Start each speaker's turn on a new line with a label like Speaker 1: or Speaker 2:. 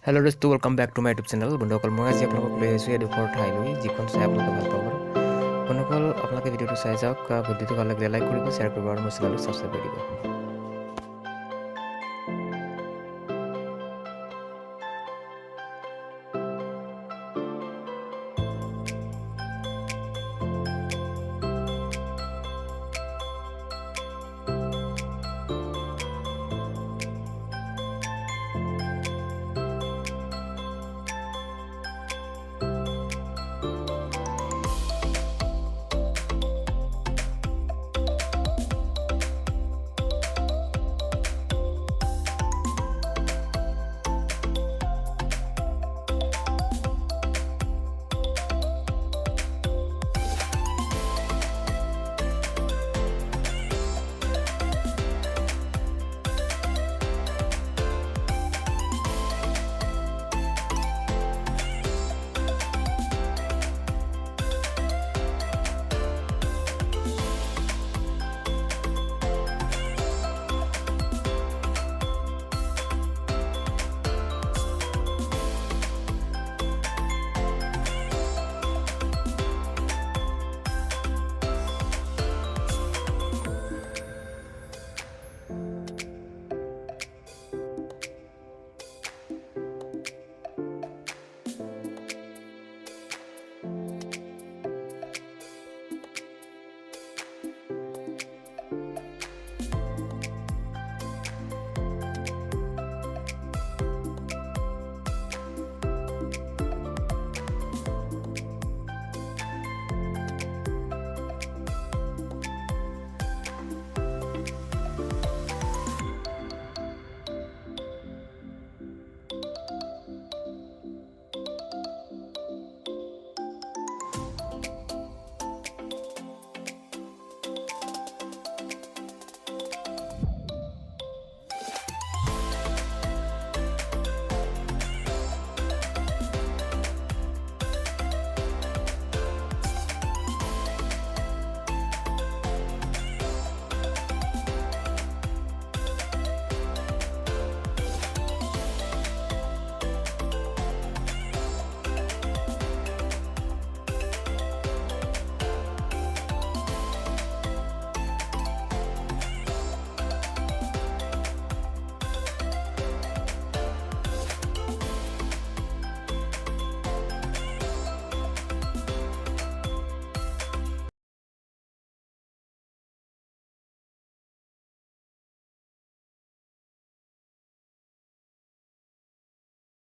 Speaker 1: Hello, just welcome back to my YouTube channel. বন্ধুসকল মই আজি আপোনালোকক লৈ আহিছোঁ এডোখৰ ঠাইলৈ যিখন চাই আপোনালোকে ভাল পাব। বন্ধুসকল আপোনালোকে ভিডিঅ'টো চাই যাওক। ভিডিঅ'টো ভাল লাগিলে লাইক কৰিব, শ্বেয়াৰ কৰিব আৰু মোৰ চেনেলটো ছাবস্ক্ৰাইব কৰি দিব।